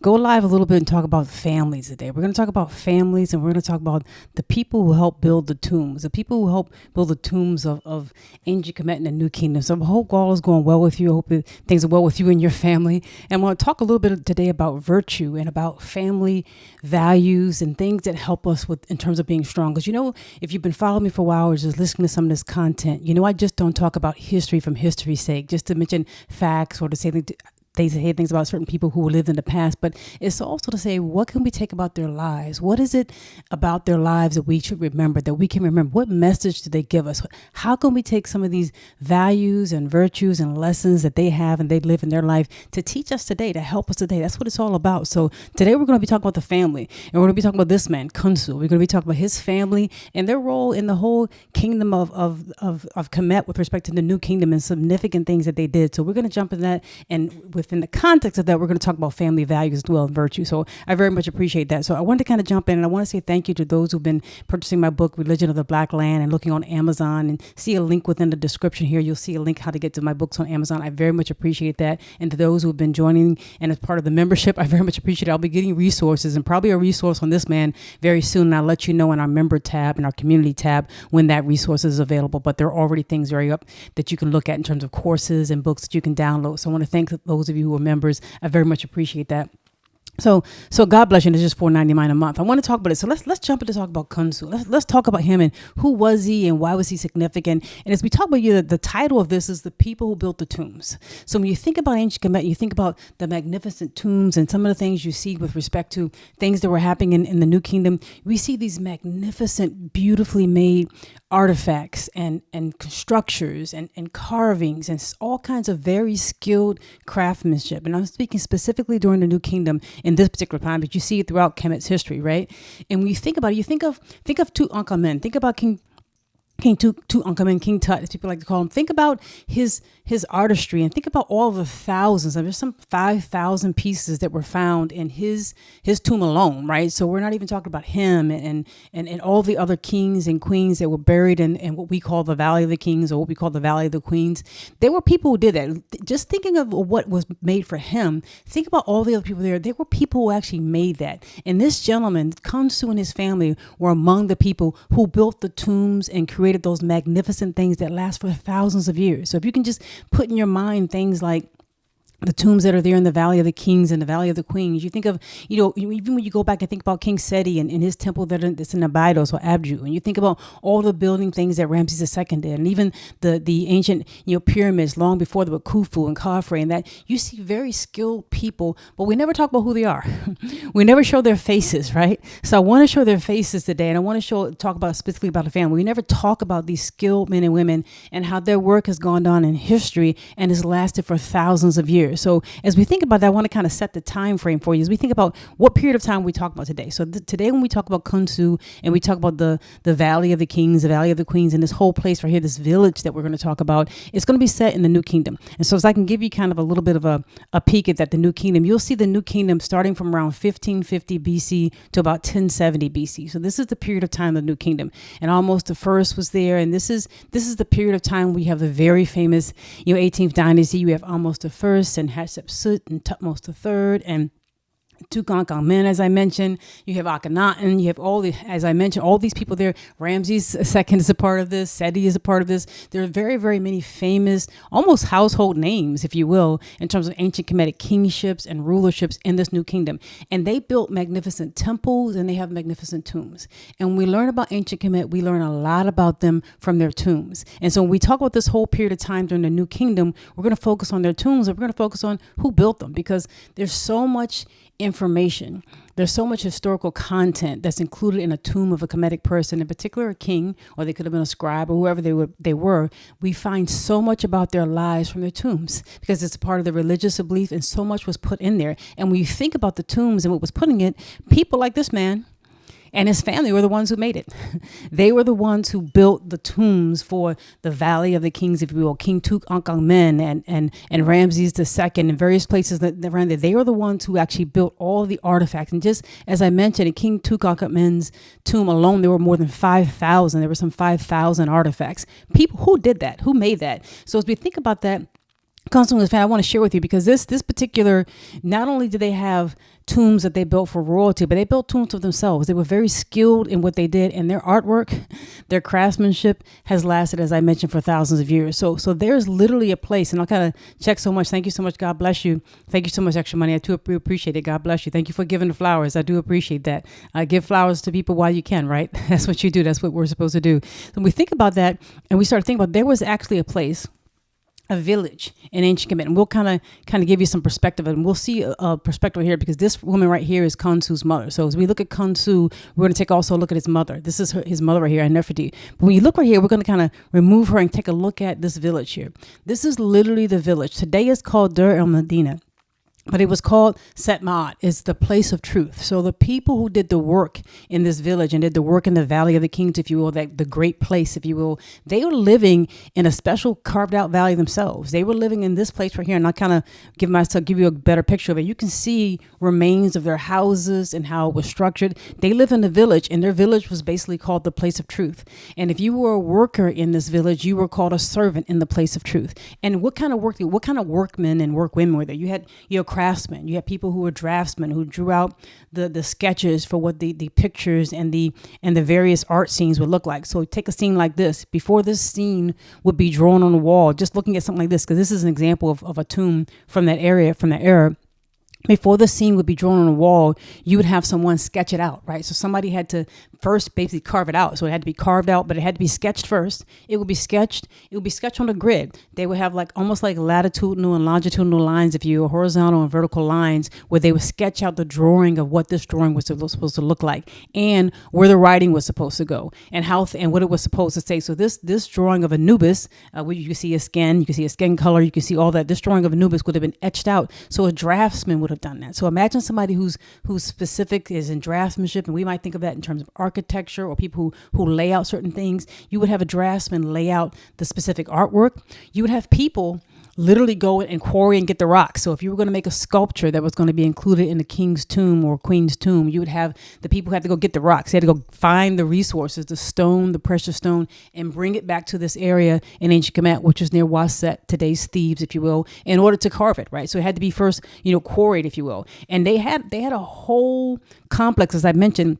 go live a little bit and talk about families today. We're going to talk about families, and we're going to talk about the people who helped build the tombs, the people who helped build the tombs of ancient Kemet and the New Kingdom. So I hope all is going well with you. I hope that things are well with you and your family. And I want to talk a little bit today about virtue and about family values and things that help us with in terms of being strong. Because, if you've been following me for a while or just listening to some of this content, I just don't talk about history from history's sake, just to mention facts or to say they say things about certain people who lived in the past, but it's also to say, what can we take about their lives? What is it about their lives that we should remember, that we can remember? What message do they give us? How can we take some of these values and virtues and lessons that they have and they live in their life to teach us today, to help us today? That's what it's all about. So today we're going to be talking about the family, and we're going to be talking about this man, Khonsu. We're going to be talking about his family and their role in the whole kingdom of Kemet with respect to the New Kingdom and significant things that they did. So we're going to jump into that, and within the context of that, we're going to talk about family values as well and virtue. So I very much appreciate that. So I wanted to kind of jump in, and I want to say thank you to those who've been purchasing my book, Religion of the Black Land, and looking on Amazon, and see a link within the description here. You'll see a link how to get to my books on Amazon. I very much appreciate that. And to those who've been joining and as part of the membership, I very much appreciate it. I'll be getting resources and probably a resource on this man very soon. And I'll let you know in our member tab and our community tab when that resource is available. But there are already things very up that you can look at in terms of courses and books that you can download. So I want to thank those of you who are members. I very much appreciate that. So God bless you. And it's just $4.99 a month. I want to talk about it. So let's jump into talk about Khonsu. Let's talk about him and who was he and why was he significant. And as we talk about the title of this is the people who built the tombs. So when you think about ancient Kemet, you think about the magnificent tombs and some of the things you see with respect to things that were happening in the New Kingdom. We see these magnificent, beautifully made artifacts and structures and carvings and all kinds of very skilled craftsmanship. And I'm speaking specifically during the New Kingdom in this particular time, but you see it throughout Kemet's history, right? And when you think about it, you think of Tutankhamen, think about King Tutankhamen, King Tut, as people like to call him. Think about his artistry and think about all the thousands. There's some 5,000 pieces that were found in his tomb alone, right? So we're not even talking about him and all the other kings and queens that were buried in what we call the Valley of the Kings or what we call the Valley of the Queens. There were people who did that. Just thinking of what was made for him, think about all the other people there. There were people who actually made that. And this gentleman, Khonsu and his family, were among the people who built the tombs and created those magnificent things that last for thousands of years. So if you can just put in your mind things like the tombs that are there in the Valley of the Kings and the Valley of the Queens. You think of, even when you go back and think about King Seti and his temple that's in Abydos or Abju, and you think about all the building things that Ramses II did, and even the ancient, pyramids long before there were Khufu and Khafre, and that you see very skilled people, but we never talk about who they are. We never show their faces, right? So I want to show their faces today, and I want to talk about specifically about the family. We never talk about these skilled men and women and how their work has gone on in history and has lasted for thousands of years. So as we think about that, I want to kind of set the time frame for you as we think about what period of time we talk about today. So today when we talk about Khonsu and we talk about the Valley of the Kings, the Valley of the Queens, and this whole place right here, this village that we're going to talk about, it's going to be set in the New Kingdom. And so as I can give you kind of a little bit of a peek at that, the New Kingdom, you'll see the New Kingdom starting from around 1550 BC to about 1070 BC. So this is the period of time of the New Kingdom. And almost the first was there. And this is the period of time we have the very famous 18th dynasty. You have almost the first and Hatshepsut and Thutmose III and Tutankhamen, as I mentioned. You have Akhenaten. You have as I mentioned, all these people there. Ramses II is a part of this. Seti is a part of this. There are very, very many famous, almost household names, if you will, in terms of ancient Kemetic kingships and rulerships in this New Kingdom. And they built magnificent temples and they have magnificent tombs. And when we learn about ancient Kemet, we learn a lot about them from their tombs. And so when we talk about this whole period of time during the New Kingdom, we're going to focus on their tombs and we're going to focus on who built them, because there's so much information. There's so much historical content that's included in a tomb of a Kemetic person, in particular a king, or they could have been a scribe or whoever they were. We find so much about their lives from their tombs because it's a part of the religious belief, and so much was put in there. And when you think about the tombs and what was put in it, people like this man and his family were the ones who made it. They were the ones who built the tombs for the Valley of the Kings, if you will, King Tutankhamen and Ramses II and various places that around there. They were the ones who actually built all the artifacts. And just as I mentioned, in King Tutankhamen's tomb alone, there were more than 5,000. There were some 5,000 artifacts. People who did that, who made that. So as we think about that, Khonsu, I want to share with you, because this particular, not only do they have tombs that they built for royalty, but they built tombs for themselves. They were very skilled in what they did, and their artwork, their craftsmanship has lasted, as I mentioned, for thousands of years. So there's literally a place, and I'll kind of check so much. Thank you so much. God bless you. Thank you so much, Extra Money. I do appreciate it. God bless you. Thank you for giving the flowers. I do appreciate that. Give flowers to people while you can, right? That's what you do. That's what we're supposed to do. So we think about that, and we start thinking about there was actually a place, a village in ancient Kemet, and we'll kind of give you some perspective, and we'll see a perspective here because this woman right here is Khonsu's mother. So as we look at Khonsu, we're going to take also a look at his mother. This is his mother right here, Iineferty. But when you look right here, we're going to kind of remove her and take a look at this village here. This is literally the village. Today it's called Deir el-Medina, but it was called Set-Maat. It's the place of truth. So the people who did the work in this village and did the work in the Valley of the Kings, if you will, that the great place, if you will, they were living in a special carved out valley themselves. They were living in this place right here. And I'll kind of give you a better picture of it. You can see remains of their houses and how it was structured. They live in a village, and their village was basically called the place of truth. And if you were a worker in this village, you were called a servant in the place of truth. And what kind of workmen and workwomen were there? You had craftsmen. You had people who were draftsmen who drew out the sketches for what the pictures and the various art scenes would look like. So take a scene like this. Before this scene would be drawn on the wall, just looking at something like this, because this is an example of a tomb from that area, from that era. Before the scene would be drawn on a wall, you would have someone sketch it out, right? So somebody had to first basically carve it out. So it had to be carved out, but it had to be sketched first. It would be sketched on a grid. They would have almost like latitudinal and longitudinal lines, if you will, horizontal and vertical lines, where they would sketch out the drawing of what this drawing was supposed to look like and where the writing was supposed to go and what it was supposed to say. So this drawing of Anubis, where you can see his skin, you can see his skin color, you can see all that. This drawing of Anubis would have been etched out. So a draftsman would have done that. So imagine somebody who's specific is in draftsmanship, and we might think of that in terms of architecture or people who lay out certain things. You would have a draftsman lay out the specific artwork. You would have people literally go and quarry and get the rocks. So if you were going to make a sculpture that was going to be included in the king's tomb or queen's tomb, you would have the people who had to go get the rocks. They had to go find the resources, the stone, the precious stone, and bring it back to this area in ancient Kemet, which is near Auset, today's Thebes, if you will, in order to carve it, right? So it had to be first, quarried, if you will. And they had a whole complex, as I mentioned,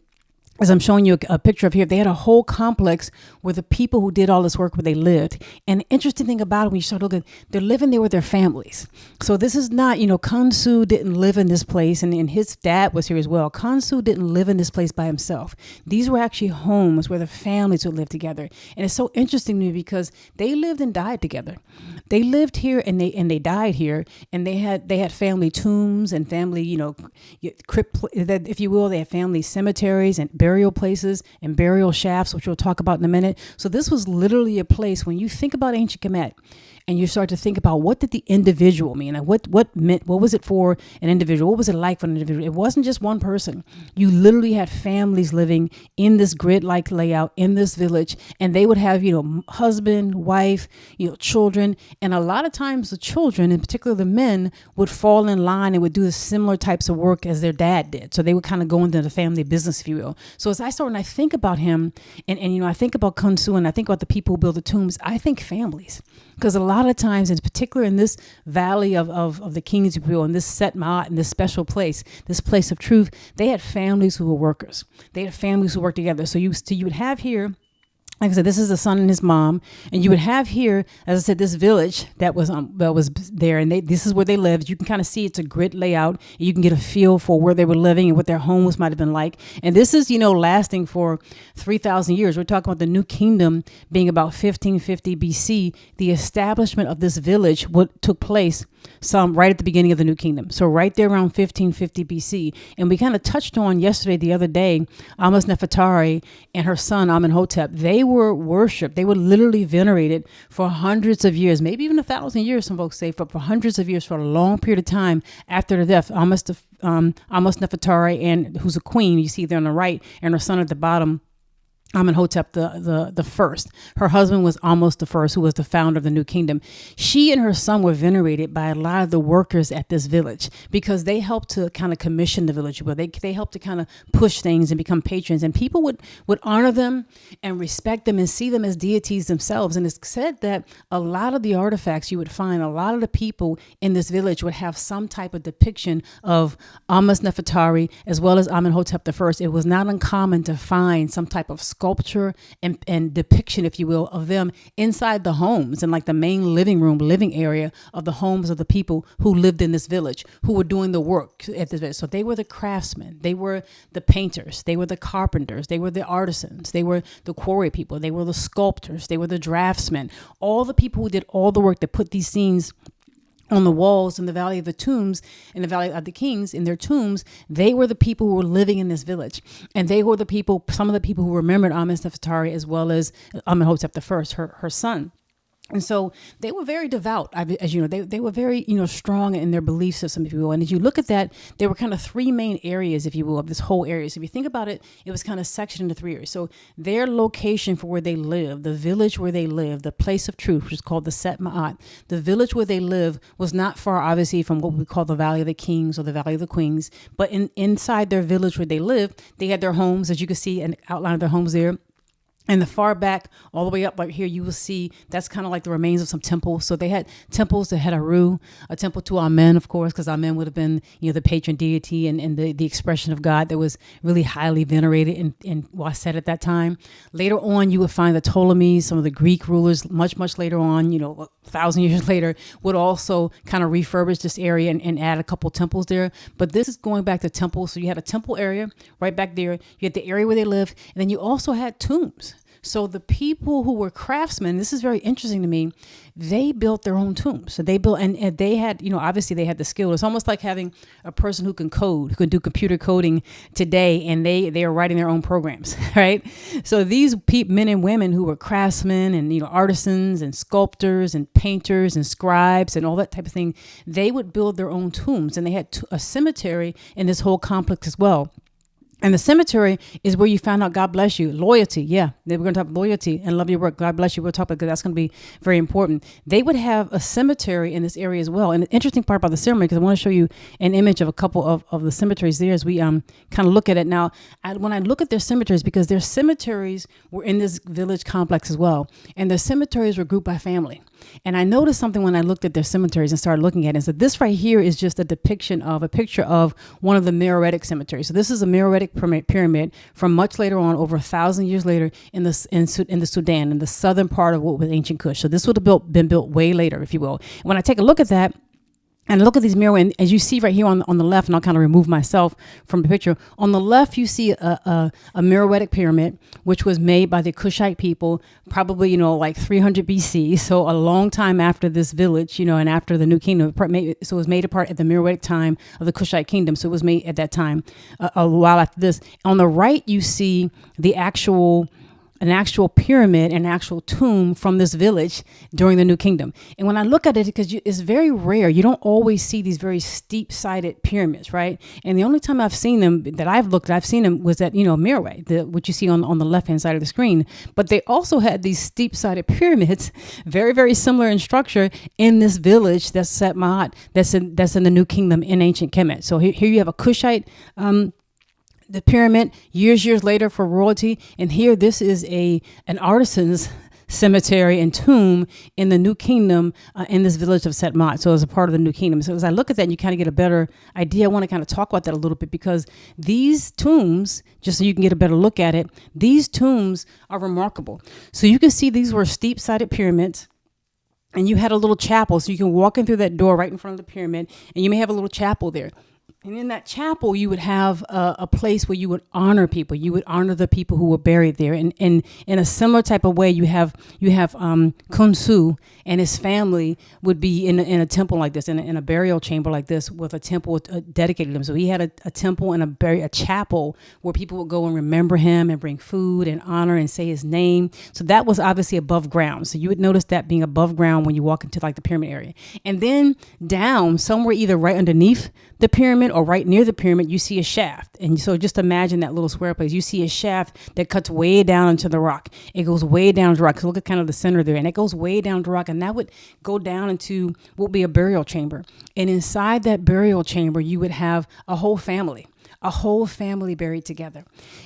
as I'm showing you a picture of here. They had a whole complex where the people who did all this work, where they lived. And the interesting thing about it, when you start looking, they're living there with their families. So this is not, Khonsu didn't live in this place, and his dad was here as well. Khonsu didn't live in this place by himself. These were actually homes where the families would live together. And it's so interesting to me because they lived and died together. They lived here and they died here, and they had family tombs and family, crypt, if you will. They had family cemeteries and burial places and burial shafts, which we'll talk about in a minute. So this was literally a place, when you think about ancient Kemet and you start to think about what did the individual mean, and what was it for an individual? What was it like for an individual? It wasn't just one person. You literally had families living in this grid-like layout in this village, and they would have, husband, wife, children. And a lot of times the children, in particular the men, would fall in line and would do the similar types of work as their dad did. So they would kind of go into the family business, if you will. So as I think about him and I think about Khonsu and I think about the people who build the tombs, I think families. Because a lot of times, in particular in this valley of the kings, if you will, in this Set-Maat, in this special place, this place of truth, they had families who were workers. They had families who worked together. So you would have here, like I said, this is the son and his mom, and you would have here, as I said, this village that was there, and this is where they lived. You can kind of see it's a grid layout. And you can get a feel for where they were living and what their homes might have been like. And this is, lasting for 3,000 years. We're talking about the New Kingdom being about 1550 BC. The establishment of this village took place right at the beginning of the New Kingdom. So right there around 1550 BC. And we kind of touched on the other day, Iineferty and her son Amenhotep. They were worshipped. They were literally venerated for hundreds of years, maybe even 1,000 years, some folks say, but for hundreds of years, for a long period of time after the death. Iineferty, and who's a queen, you see there on the right, and her son at the bottom, Amenhotep the first. Her husband was Ahmose the first, who was the founder of the New Kingdom. She and her son were venerated by a lot of the workers at this village because they helped to kind of commission the village. But they helped to kind of push things and become patrons. And people would honor them and respect them and see them as deities themselves. And it's said that a lot of the artifacts you would find, a lot of the people in this village would have some type of depiction of Iineferty as well as Amenhotep the first. It was not uncommon to find some type of sculpture and depiction, if you will, of them inside the homes and like the main living area of the homes of the people who lived in this village, who were doing the work at this village. So they were the craftsmen, they were the painters, they were the carpenters, they were the artisans, they were the quarry people, they were the sculptors, they were the draftsmen, all the people who did all the work that put these scenes on the walls in the Valley of the Tombs, in the Valley of the Kings, in their tombs. They were the people who were living in this village. And they were the people, some of the people who remembered Amenhotep as well as Amenhotep the first, her son. And so they were very devout, as you know, they were very, strong in their belief system, if you will. And as you look at that, there were kind of three main areas, if you will, of this whole area. So if you think about it, it was kind of sectioned into three areas. So their location for where they lived, the village where they lived, the place of truth, which is called the Set-Maat, the village where they lived was not far, obviously, from what we call the Valley of the Kings or the Valley of the Queens. But inside their village where they lived, they had their homes, as you can see, an outline of their homes there. And the far back, all the way up right here, you will see that's kind of like the remains of some temples. So they had temples to Heru, a temple to Amen, of course, because Amen would have been, the patron deity and the expression of God that was really highly venerated in Auset at that time. Later on, you would find the Ptolemies, some of the Greek rulers, much later on, 1,000 years later, would also kind of refurbish this area and add a couple temples there. But this is going back to temples. So you had a temple area right back there. You had the area where they lived. And then you also had tombs. So the people who were craftsmen, this is very interesting to me, they built their own tombs. So they built, and they had, obviously they had the skill. It's almost like having a person who can code, who can do computer coding today, and they are writing their own programs, right? So these men and women who were craftsmen and, artisans and sculptors and painters and scribes and all that type of thing, they would build their own tombs. And they had a cemetery in this whole complex as well. And the cemetery is where you found out God bless you. Loyalty. Yeah. We're going to talk loyalty and love your work. God bless you. We'll talk about because that's going to be very important. They would have a cemetery in this area as well. And the interesting part about the cemetery, because I want to show you an image of a couple of the cemeteries there as we kind of look at it. Now, when I look at their cemeteries, because their cemeteries were in this village complex as well. And their cemeteries were grouped by family. And I noticed something when I looked at their cemeteries and started looking at it. So this right here is just a depiction of a picture of one of the Meroitic cemeteries. So this is a Meroitic pyramid from much later on, over 1,000 years later in the Sudan, in the southern part of what was ancient Kush. So this would have been built way later, if you will. And when I take a look at that, and look at these mirror, and as you see right here on the left, and I'll kind of remove myself from the picture. On the left, you see a Meroitic pyramid, which was made by the Kushite people, probably, like 300 BC. So a long time after this village, and after the New Kingdom. So it was made apart at the Meroitic time of the Kushite kingdom. So it was made at that time, a while after this. On the right, you see an actual pyramid, an actual tomb from this village during the New Kingdom. And when I look at it, because it's very rare, you don't always see these very steep-sided pyramids, right? And the only time I've seen them that I've seen them was at, Meroe, what you see on the left-hand side of the screen. But they also had these steep-sided pyramids, very, very similar in structure, in this village that's Set-Maat, that's in the New Kingdom in ancient Kemet. So here you have a Kushite the pyramid years later for royalty. And here, this is an artisan's cemetery and tomb in the New Kingdom in this village of Set-Maat. So as a part of the New Kingdom. So as I look at that, you kind of get a better idea. I want to kind of talk about that a little bit because these tombs, just so you can get a better look at it, these tombs are remarkable. So you can see these were steep-sided pyramids. And you had a little chapel. So you can walk in through that door right in front of the pyramid, and you may have a little chapel there. And in that chapel, you would have a place where you would honor people. You would honor the people who were buried there. And in a similar type of way, you have Khonsu and his family would be in a temple like this, in a burial chamber like this, with a temple dedicated to him. So he had a temple and a chapel where people would go and remember him and bring food and honor and say his name. So that was obviously above ground. So you would notice that being above ground when you walk into like the pyramid area. And then down somewhere, either right underneath the pyramid or right near the pyramid, you see a shaft. And so just imagine that little square place. You see a shaft that cuts way down into the rock. It goes way down to the rock. So look at kind of the center there. And it goes way down to the rock. And that would go down into what would be a burial chamber. And inside that burial chamber, you would have a whole family buried together.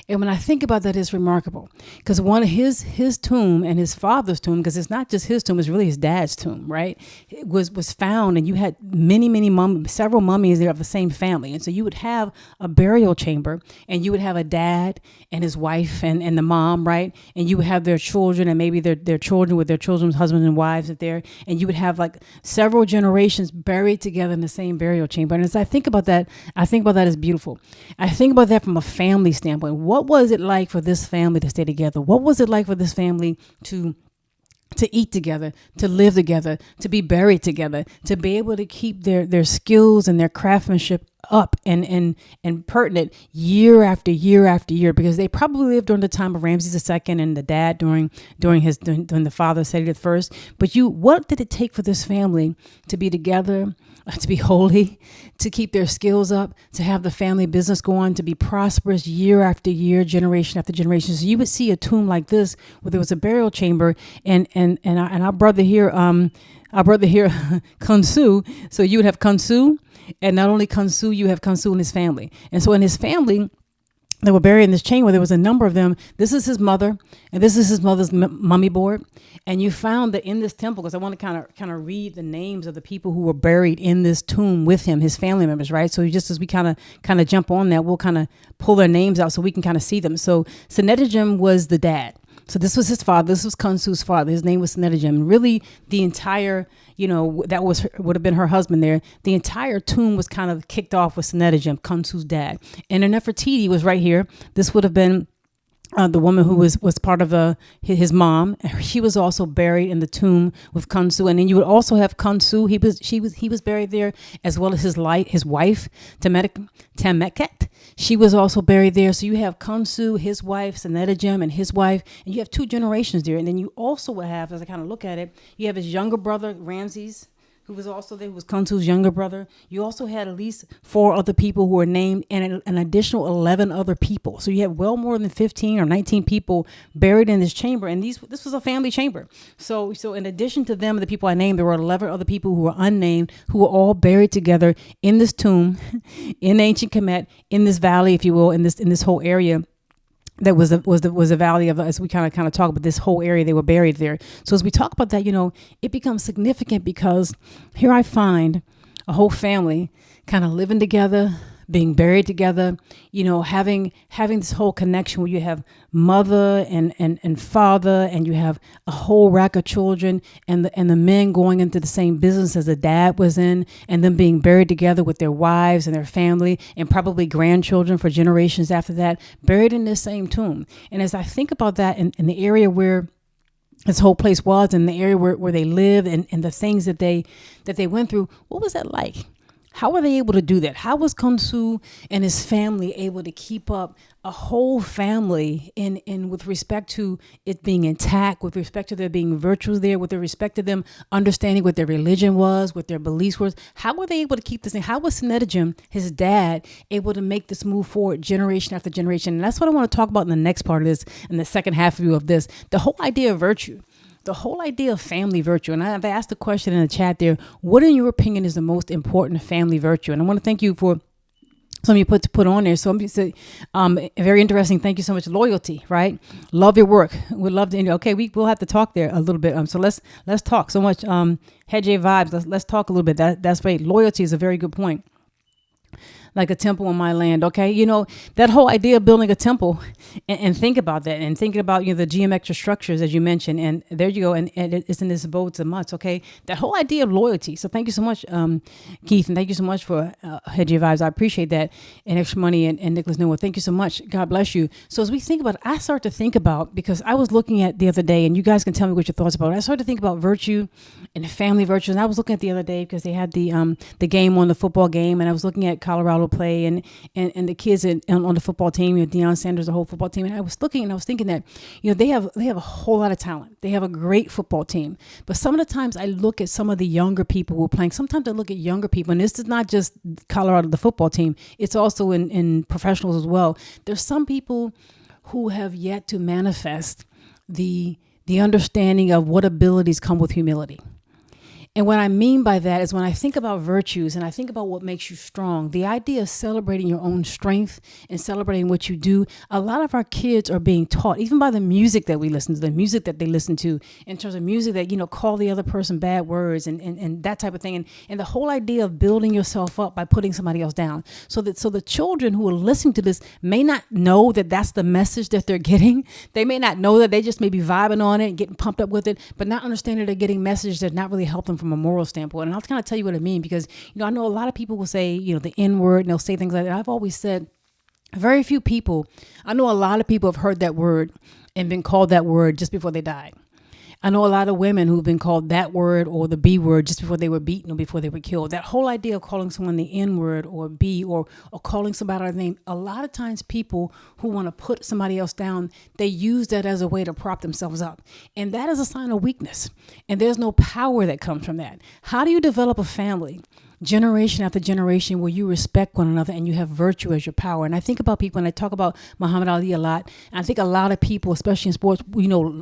And when I think about that, it's remarkable, because one of his tomb and his father's tomb, because it's not just his tomb, it's really his dad's tomb, right? It was found, and you had several mummies there of the same family. And so you would have a burial chamber, and you would have a dad and his wife and the mom, right? And you would have their children, and maybe their children with their children's husbands and wives there. And you would have like several generations buried together in the same burial chamber. And as I think about that as beautiful. I think about that from a family standpoint. What was it like for this family to stay together? What was it like for this family to eat together, to live together, to be buried together, to be able to keep their skills and their craftsmanship up and pertinent year after year after year, because they probably lived during the time of Ramses II and the dad during the father Seti I. But what did it take for this family to be together, to be holy, to keep their skills up, to have the family business go on, to be prosperous year after year, generation after generation? So you would see a tomb like this where there was a burial chamber, and our brother here, Khonsu. So you would have Khonsu, and not only Khonsu, you have Khonsu and his family. And so in his family, they were buried in this chamber. There was a number of them. This is his mother, and this is his mother's mummy board. And you found that in this temple, because I want to kind of read the names of the people who were buried in this tomb with him, his family members, right? So just as we kind of jump on that, we'll kind of pull their names out so we can kind of see them. So Sennedjem was the dad. So this was his father. This was Khonsu's father. His name was Sennedjem. Really, the entire, that would have been her husband there. The entire tomb was kind of kicked off with Sennedjem, Khonsu's dad. And Iineferty was right here. This would have been the woman who was part of his mom. She was also buried in the tomb with Khonsu. And then you would also have Khonsu. He was buried there, as well as his wife, Temet. She was also buried there. So you have Khonsu, his wife, Sennedjem, and his wife, and you have two generations there. And then you also would have, as I kind of look at it, you have his younger brother, Ramses, who was also there, who was Khonsu's younger brother. You also had at least 4 other people who were named, and an additional 11 other people. So you had well more than 15 or 19 people buried in this chamber. And this was a family chamber. So in addition to them, the people I named, there were 11 other people who were unnamed, who were all buried together in this tomb, in ancient Kemet, in this valley, if you will, in this whole area. That was a valley of, as we kind of talk about this whole area, they were buried there. So as we talk about that, it becomes significant, because here I find a whole family kind of living together, being buried together, having this whole connection where you have mother and father, and you have a whole rack of children, and the men going into the same business as the dad was in, and them being buried together with their wives and their family, and probably grandchildren for generations after that, buried in this same tomb. And as I think about that in the area where this whole place was, and the area where they lived, and the things that they went through, what was that like? How were they able to do that? How was Khonsu and his family able to keep up a whole family in with respect to it being intact, with respect to there being virtues there, with respect to them understanding what their religion was, what their beliefs were? How were they able to keep this thing? How was Sennedjem, his dad, able to make this move forward generation after generation? And that's what I want to talk about in the next part of this, in the second half view of this, the whole idea of virtue. The whole idea of family virtue. And I've asked the question in the chat there, what in your opinion is the most important family virtue? And I want to thank you for some of you put on there. So I'm just very interesting. Thank you so much. Loyalty, right? Love your work. We'd love to. Okay, we'll have to talk there a little bit. So let's talk. So much Hedje vibes. Let's talk a little bit. That's great. Loyalty is a very good point. Like a temple in my land. Okay. That whole idea of building a temple and think about that, and thinking about, the geometric structures, as you mentioned, and there you go. And it's in this abode to much. Okay. That whole idea of loyalty. So thank you so much, Keith. And thank you so much for Hedje vibes. I appreciate that. And Extra Money and Nicholas Noah. Thank you so much. God bless you. So as we think about it, I start to think about, because I was looking at the other day, and you guys can tell me what your thoughts about it. I started to think about virtue and family virtue. And I was looking at the other day because they had the game on, the football game. And I was looking at Colorado volleyball play and the kids on the football team, Deion Sanders, the whole football team. And I was looking and I was thinking that, they have a whole lot of talent. They have a great football team. But some of the times I look at some of the younger people who are playing. Sometimes I look at younger people, and this is not just Colorado, the football team. It's also in professionals as well. There's some people who have yet to manifest the understanding of what abilities come with humility. And what I mean by that is when I think about virtues and I think about what makes you strong, the idea of celebrating your own strength and celebrating what you do, a lot of our kids are being taught, even by the music that we listen to, the music that they listen to, in terms of music that, call the other person bad words and that type of thing. And the whole idea of building yourself up by putting somebody else down. So the children who are listening to this may not know that that's the message that they're getting. They may not know that. They just may be vibing on it and getting pumped up with it, but not understanding they're getting messages that not really help them from a moral standpoint. And I'll kind of tell you what I mean, because, I know a lot of people will say, the N word, and they'll say things like that. I've always said very few people, I know a lot of people have heard that word and been called that word just before they died. I know a lot of women who've been called that word or the B word just before they were beaten or before they were killed. That whole idea of calling someone the N word or B or calling somebody a name, a lot of times people who want to put somebody else down, they use that as a way to prop themselves up. And that is a sign of weakness. And there's no power that comes from that. How do you develop a family, generation after generation, where you respect one another and you have virtue as your power? And I think about people, and I talk about Muhammad Ali a lot. And I think a lot of people, especially in sports,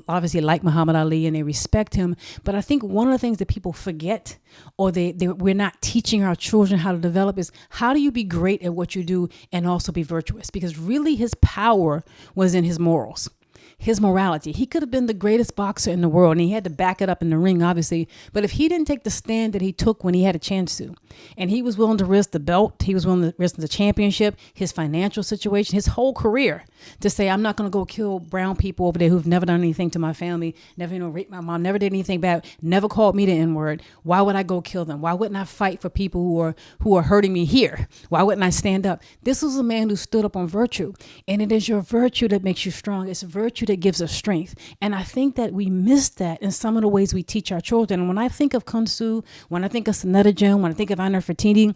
obviously like Muhammad Ali and they respect him. But I think one of the things that people forget, or we're not teaching our children how to develop, is how do you be great at what you do and also be virtuous? Because really his power was in his morals. His morality. He could have been the greatest boxer in the world, and he had to back it up in the ring, obviously. But if he didn't take the stand that he took when he had a chance to, and he was willing to risk the belt, he was willing to risk the championship, his financial situation, his whole career, to say, I'm not going to go kill brown people over there who've never done anything to my family, never, raped my mom, never did anything bad, never called me the N-word. Why would I go kill them? Why wouldn't I fight for people who are hurting me here? Why wouldn't I stand up? This was a man who stood up on virtue, and it is your virtue that makes you strong. It's virtue that gives us strength. And I think that we miss that in some of the ways we teach our children. And when I think of Khonsu, when I think of Sennedjem, when I think of Iineferty,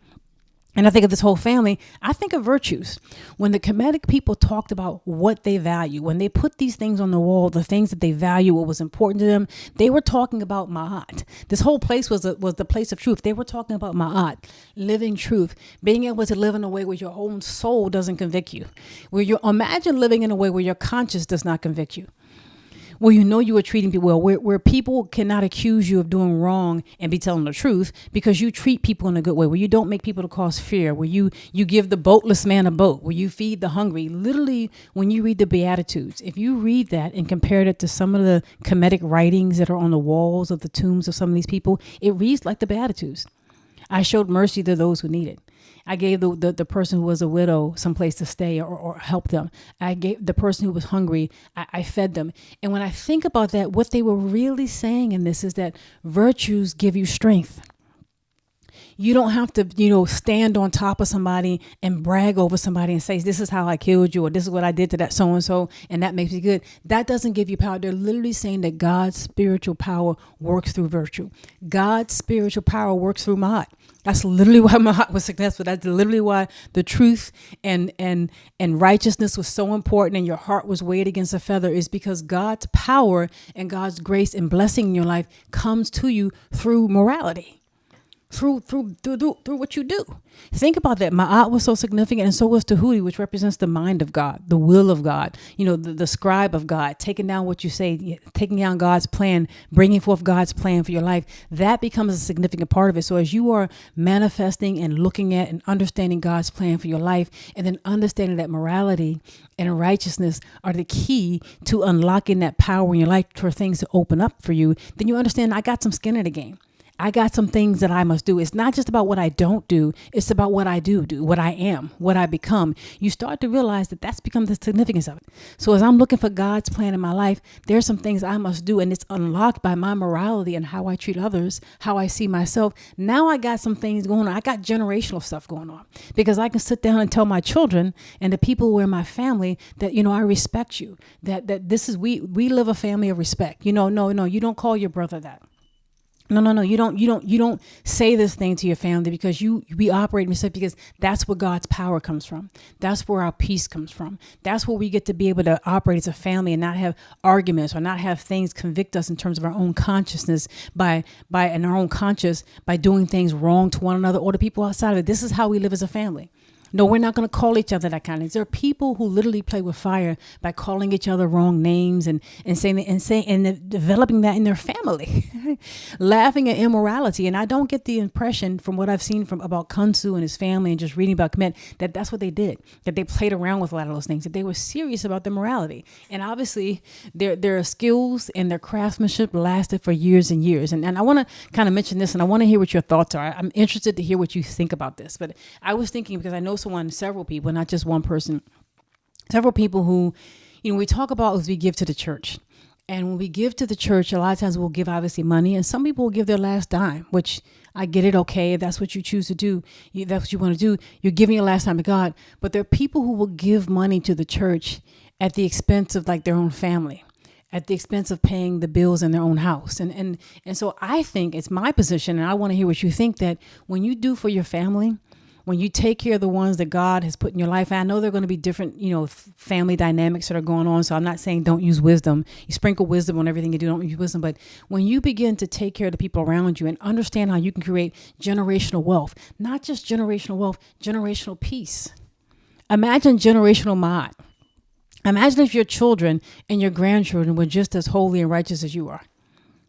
and I think of this whole family, I think of virtues. When the Kemetic people talked about what they value, when they put these things on the wall, the things that they value, what was important to them, they were talking about Ma'at. This whole place was the place of truth. They were talking about Ma'at, living truth, being able to live in a way where your own soul doesn't convict you. Imagine living in a way where your conscience does not convict you. Where you are treating people well, where people cannot accuse you of doing wrong and be telling the truth, because you treat people in a good way, where you don't make people to cause fear, where you give the boatless man a boat, where you feed the hungry. Literally, when you read the Beatitudes, if you read that and compare it to some of the Kemetic writings that are on the walls of the tombs of some of these people, it reads like the Beatitudes. I showed mercy to those who need it. I gave the person who was a widow some place to stay or help them. I gave the person who was hungry, I fed them. And when I think about that, what they were really saying in this is that virtues give you strength. You don't have to, stand on top of somebody and brag over somebody and say, this is how I killed you, or this is what I did to that so-and-so, and that makes me good. That doesn't give you power. They're literally saying that God's spiritual power works through virtue. God's spiritual power works through Ma'at. That's literally why Ma'at was successful. That's literally why the truth and righteousness was so important, and your heart was weighed against a feather, is because God's power and God's grace and blessing in your life comes to you through morality. Through what you do. Think about that. Ma'at was so significant, and so was Tahuti, which represents the mind of God, the will of God, the scribe of God, taking down what you say, taking down God's plan, bringing forth God's plan for your life. That becomes a significant part of it. So as you are manifesting and looking at and understanding God's plan for your life, and then understanding that morality and righteousness are the key to unlocking that power in your life for things to open up for you, then you understand, I got some skin in the game. I got some things that I must do. It's not just about what I don't do. It's about what I do, what I am, what I become. You start to realize that that's become the significance of it. So as I'm looking for God's plan in my life, there's some things I must do, and it's unlocked by my morality and how I treat others, how I see myself. Now I got some things going on. I got generational stuff going on, because I can sit down and tell my children and the people who are in my family that, I respect you, that this is, we live a family of respect. No, you don't call your brother that. No. You don't say this thing to your family because we operate in yourself, because that's where God's power comes from. That's where our peace comes from. That's where we get to be able to operate as a family and not have arguments or not have things convict us in terms of our own consciousness by and our own conscience by doing things wrong to one another or the people outside of it. This is how we live as a family. No, we're not going to call each other that kind of things. There are people who literally play with fire by calling each other wrong names and developing that in their family, laughing at immorality. And I don't get the impression from what I've seen about Khonsu and his family and just reading about Kemet that that's what they did, that they played around with a lot of those things, that they were serious about their morality. And obviously their skills and their craftsmanship lasted for years and years. And I want to kind of mention this, and I want to hear what your thoughts are. I'm interested to hear what you think about this. But I was thinking, because I know several people, not just one person, several people who, we talk about as we give to the church. And when we give to the church, a lot of times we'll give obviously money, and some people will give their last dime, which I get it. Okay. If that's what you choose to do, that's what you want to do. You're giving your last time to God. But there are people who will give money to the church at the expense of like their own family, at the expense of paying the bills in their own house. And so I think it's my position, and I want to hear what you think, that when you do for your family, when you take care of the ones that God has put in your life, and I know there are going to be different, family dynamics that are going on. So I'm not saying don't use wisdom. You sprinkle wisdom on everything you do, don't use wisdom. But when you begin to take care of the people around you and understand how you can create generational wealth, not just generational wealth, generational peace. Imagine generational Maat. Imagine if your children and your grandchildren were just as holy and righteous as you are.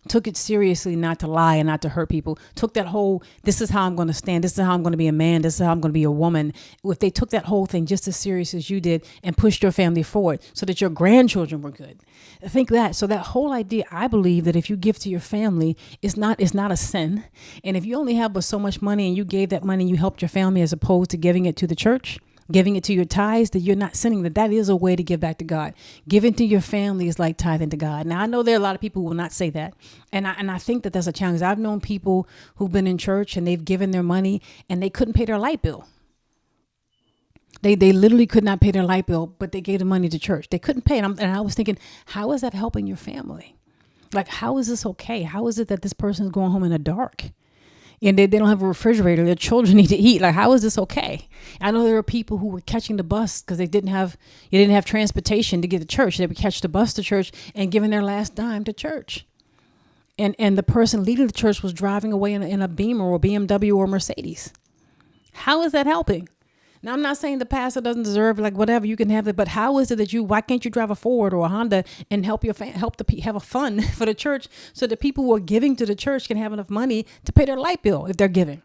Took it seriously, not to lie and not to hurt people. Took that whole, this is how I'm going to stand. This is how I'm going to be a man. This is how I'm going to be a woman. If they took that whole thing just as serious as you did and pushed your family forward so that your grandchildren were good. Think that. So that whole idea, I believe that if you give to your family, it's not a sin. And if you only have but so much money and you gave that money, you helped your family as opposed to giving it to the church, giving it to your tithes, that you're not sinning, that is a way to give back to God. Giving to your family is like tithing to God. Now, I know there are a lot of people who will not say that. And I think that that's a challenge. I've known people who've been in church and they've given their money and they couldn't pay their light bill. They literally could not pay their light bill, but they gave the money to church. They couldn't pay. And I was thinking, how is that helping your family? Like, how is this okay? How is it that this person is going home in the dark? And they don't have a refrigerator. Their children need to eat. Like, how is this okay? I know there are people who were catching the bus because you didn't have transportation to get to church. They would catch the bus to church and giving their last dime to church. And the person leading the church was driving away in a Beamer or BMW or Mercedes. How is that helping? Now, I'm not saying the pastor doesn't deserve, like, whatever, you can have it, but how is it that why can't you drive a Ford or a Honda and have a fund for the church so that people who are giving to the church can have enough money to pay their light bill if they're giving?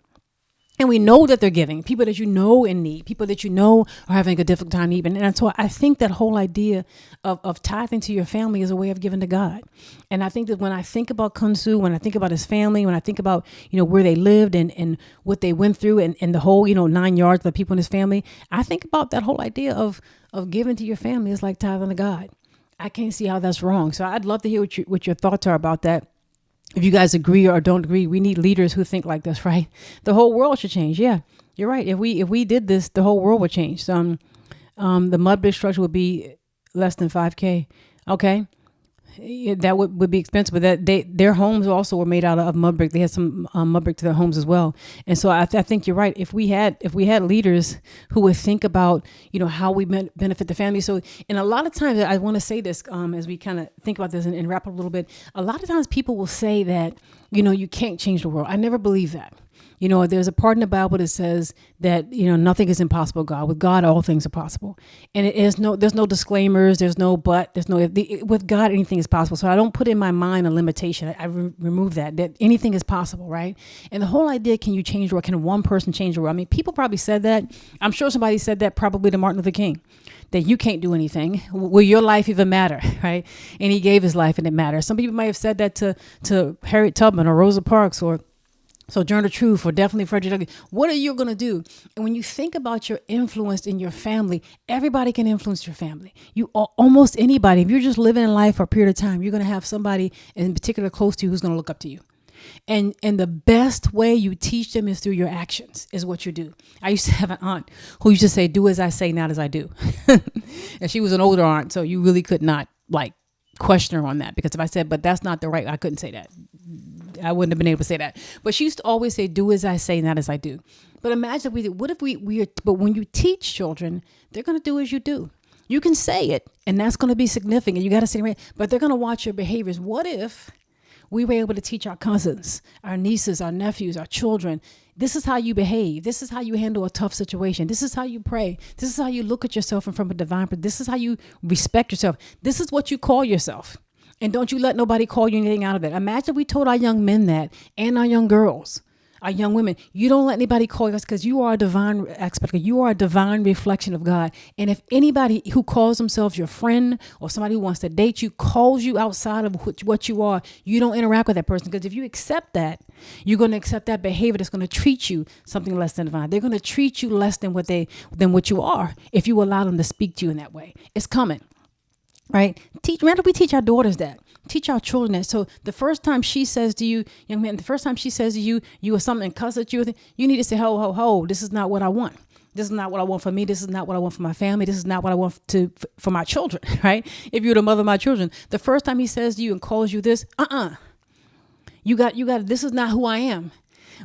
And we know that they're giving, people that you know in need, people that you know are having a difficult time even. And so I think that whole idea of tithing to your family is a way of giving to God. And I think that when I think about Khonsu, when I think about his family, when I think about, where they lived and what they went through and the whole, 9 yards of the people in his family, I think about that whole idea of giving to your family is like tithing to God. I can't see how that's wrong. So I'd love to hear what your thoughts are about that. If you guys agree or don't agree, we need leaders who think like this, right? The whole world should change. Yeah, you're right. If we did this, the whole world would change. The mud brick structure would be less than $5,000. Okay. Yeah, that would be expensive, but their homes also were made out of mud brick. They had some mud brick to their homes as well. And so I think you're right. If we had leaders who would think about, how we benefit the family. So, and a lot of times I want to say this as we kind of think about this and wrap up a little bit. A lot of times people will say that, you can't change the world. I never believe that. There's a part in the Bible that says that, nothing is impossible with God. With God, all things are possible. And there's no disclaimers. There's no but. With God, anything is possible. So I don't put in my mind a limitation. I remove that anything is possible, right? And the whole idea, can you change the world? Can one person change the world? I mean, people probably said that. I'm sure somebody said that probably to Martin Luther King, that you can't do anything. Will your life even matter, right? And he gave his life and it matters. Some people might have said that to Harriet Tubman or Rosa Parks or Sojourner Truth, or definitely Frederick Douglass. What are you going to do? And when you think about your influence in your family, everybody can influence your family. Almost anybody. If you're just living in life for a period of time, you're going to have somebody in particular close to you who's going to look up to you. And the best way you teach them is through your actions, is what you do. I used to have an aunt who used to say, do as I say, not as I do. And she was an older aunt, so you really could not question her on that, because if I said, but that's not the right, I couldn't say that. I wouldn't have been able to say that. But she used to always say, do as I say, not as I do. But imagine what if we are, but when you teach children, they're going to do as you do. You can say it, and that's going to be significant. You got to say it, but they're going to watch your behaviors. What if we were able to teach our cousins, our nieces, our nephews, our children, this is how you behave. This is how you handle a tough situation. This is how you pray. This is how you look at yourself and from a divine perspective. This is how you respect yourself. This is what you call yourself. And don't you let nobody call you anything out of it. Imagine we told our young men that, and our young girls, our young women, you don't let anybody call you, because you are a divine aspect. You are a divine reflection of God. And if anybody who calls themselves your friend or somebody who wants to date you calls you outside of what you are, you don't interact with that person. Because if you accept that, you're going to accept that behavior that's going to treat you something less than divine. They're going to treat you less than what you are if you allow them to speak to you in that way. It's coming. Right? Remember, we teach our daughters that. Teach our children that. So the first time she says to you, young man, the first time she says to you, you or something and cuss at you, you need to say, ho, ho, ho, this is not what I want. This is not what I want for me. This is not what I want for my family. This is not what I want for my children, right? If you're the mother of my children, the first time he says to you and calls you this, you got, this is not who I am.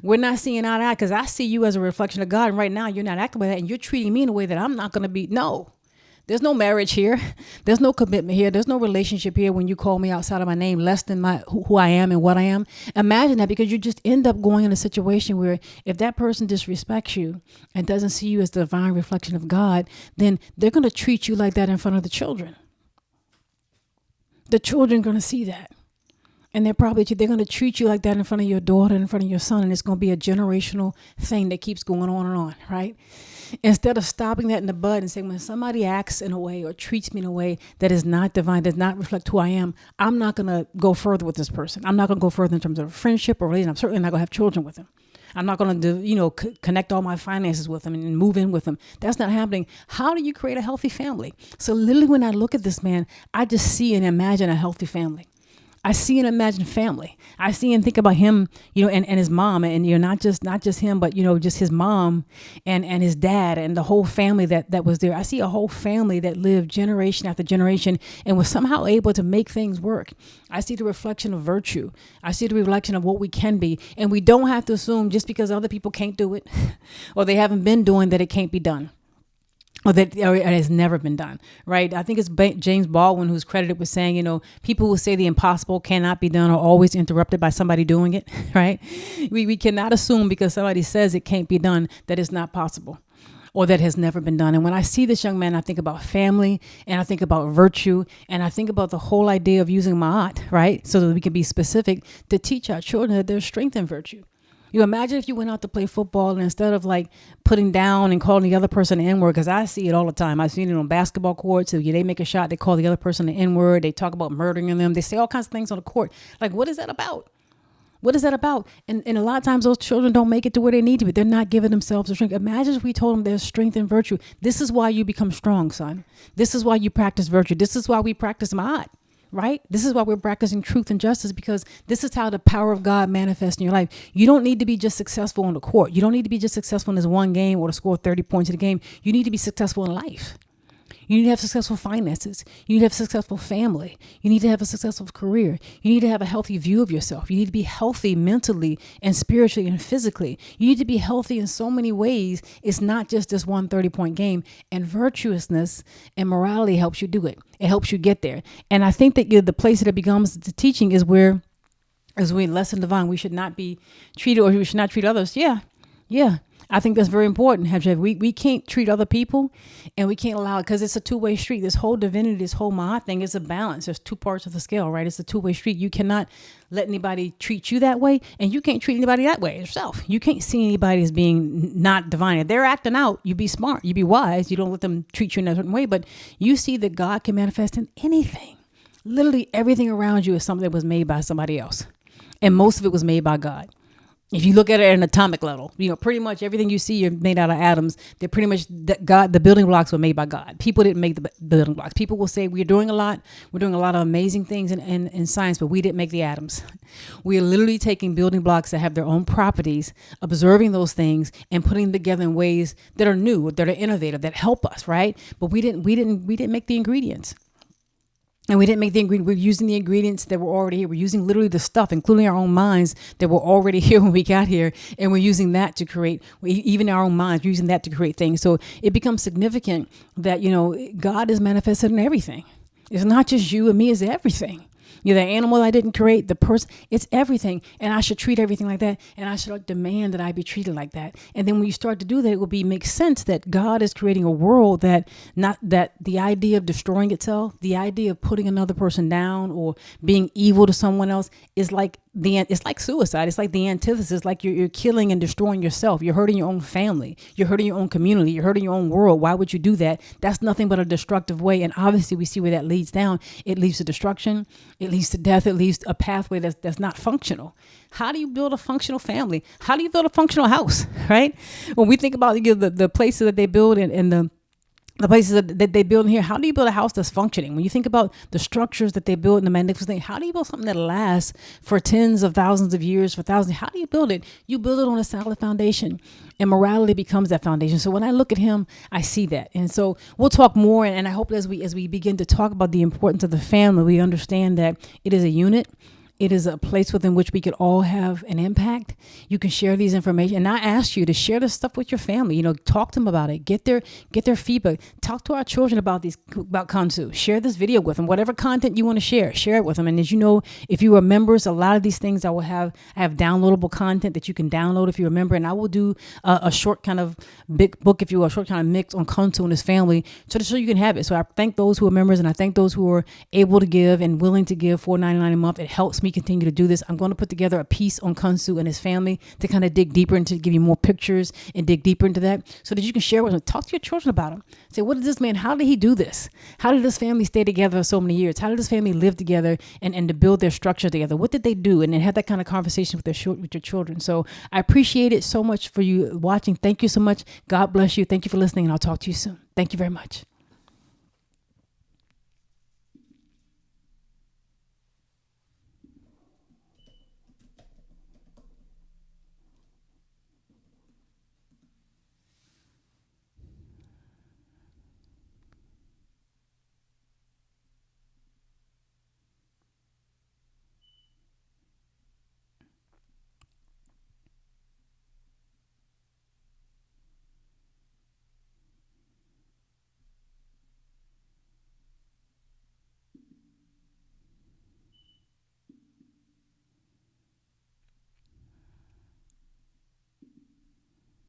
We're not seeing eye to eye, because I see you as a reflection of God. And right now you're not acting like that, and you're treating me in a way that I'm not going to be. No. There's no marriage here. There's no commitment here. There's no relationship here when you call me outside of my name, less than who I am and what I am. Imagine that, because you just end up going in a situation where if that person disrespects you and doesn't see you as the divine reflection of God, then they're going to treat you like that in front of the children. The children are going to see that. And they're going to treat you like that in front of your daughter, in front of your son. And it's going to be a generational thing that keeps going on and on, right? Instead of stopping that in the bud and saying, when somebody acts in a way or treats me in a way that is not divine, does not reflect who I am, I'm not going to go further with this person. I'm not going to go further in terms of friendship or relation. I'm certainly not going to have children with them. I'm not going to, connect all my finances with them and move in with them. That's not happening. How do you create a healthy family? So literally when I look at this man, I just see and imagine a healthy family. I see and imagine family. I see and think about him, and his mom, and not just him, but just his mom and his dad and the whole family that was there. I see a whole family that lived generation after generation and was somehow able to make things work. I see the reflection of virtue. I see the reflection of what we can be, and we don't have to assume just because other people can't do it or they haven't been doing that it can't be done. Or it has never been done, right? I think it's James Baldwin who's credited with saying, people who say the impossible cannot be done are always interrupted by somebody doing it, right? We cannot assume because somebody says it can't be done that it's not possible or that has never been done. And when I see this young man, I think about family and I think about virtue and I think about the whole idea of using ma'at, right? So that we can be specific to teach our children that there's strength in virtue. You imagine if you went out to play football and instead of like putting down and calling the other person the N-word, because I see it all the time. I've seen it on basketball courts. So they make a shot, they call the other person the N-word. They talk about murdering them. They say all kinds of things on the court. Like, what is that about? What is that about? And a lot of times those children don't make it to where they need to be. They're not giving themselves the strength. Imagine if we told them there's strength in virtue. This is why you become strong, son. This is why you practice virtue. This is why we practice ma'at. Right? This is why we're practicing truth and justice, because this is how the power of God manifests in your life. You don't need to be just successful on the court. You don't need to be just successful in this one game or to score 30 points in the game. You need to be successful in life. You need to have successful finances. You need to have a successful family. You need to have a successful career. You need to have a healthy view of yourself. You need to be healthy mentally and spiritually and physically. You need to be healthy in so many ways. It's not just this one 30-point game. And virtuousness and morality helps you do it. It helps you get there. And I think that the place that it becomes the teaching is where, as we less than divine, we should not be treated, or we should not treat others. Yeah. I think that's very important. We can't treat other people and we can't allow it, because it's a two-way street. This whole divinity, this whole ma'at thing is a balance. There's two parts of the scale, right? It's a two-way street. You cannot let anybody treat you that way, and you can't treat anybody that way yourself. You can't see anybody as being not divine. If they're acting out, you be smart, you be wise. You don't let them treat you in a certain way, but you see that God can manifest in anything. Literally everything around you is something that was made by somebody else. And most of it was made by God. If you look at it at an atomic level, pretty much everything you see are made out of atoms. They're pretty much the building blocks were made by God. People didn't make the building blocks. People will say we're doing a lot of amazing things in science, but we didn't make the atoms. We are literally taking building blocks that have their own properties, observing those things and putting them together in ways that are new, that are innovative, that help us, right? But we didn't make the ingredients. And we didn't make the ingredient. We're using the ingredients that were already here. We're using literally the stuff, including our own minds that were already here when we got here. And we're using that to create, even our own minds, using that to create things. So it becomes significant that, God is manifested in everything. It's not just you and me, it's everything. The animal I didn't create, the person, it's everything. And I should treat everything like that. And I should demand that I be treated like that. And then when you start to do that, it will make sense that God is creating a world that the idea of destroying itself, the idea of putting another person down or being evil to someone else is it's like suicide. It's like the antithesis, like you're killing and destroying yourself. You're hurting your own family. You're hurting your own community. You're hurting your own world. Why would you do that? That's nothing but a destructive way. And obviously we see where that leads down. It leads to destruction. It leads to death. It leads to a pathway that's not functional. How do you build a functional family? How do you build a functional house, right? When we think about the places that they build and the places that they build in here, how do you build a house that's functioning? When you think about the structures that they build in the magnificent thing, how do you build something that lasts for tens of thousands of years, for thousands? How do you build it? You build it on a solid foundation, and morality becomes that foundation. So when I look at him, I see that. And so we'll talk more. And I hope as we begin to talk about the importance of the family, we understand that it is a unit. It is a place within which we could all have an impact. You can share these information. And I ask you to share this stuff with your family. Talk to them about it. Get their feedback. Talk to our children about Khonsu. Share this video with them. Whatever content you want to share it with them. And as you know, if you are members, a lot of these things I have downloadable content that you can download if you're a member. And I will do a short kind of big book, if you will, a short kind of mix on Khonsu and his family, so you can have it. So I thank those who are members, and I thank those who are able to give and willing to give $4.99 a month. It helps me continue to do this. I'm going to put together a piece on Khonsu and his family to kind of dig deeper into, give you more pictures and dig deeper into that so that you can share with them. Talk to your children about him. Say, what is this man? How did he do this? How did this family stay together for so many years? How did this family live together and to build their structure together? What did they do? And then have that kind of conversation with your children. So I appreciate it so much for you watching. Thank you so much. God bless you. Thank you for listening, and I'll talk to you soon. Thank you very much.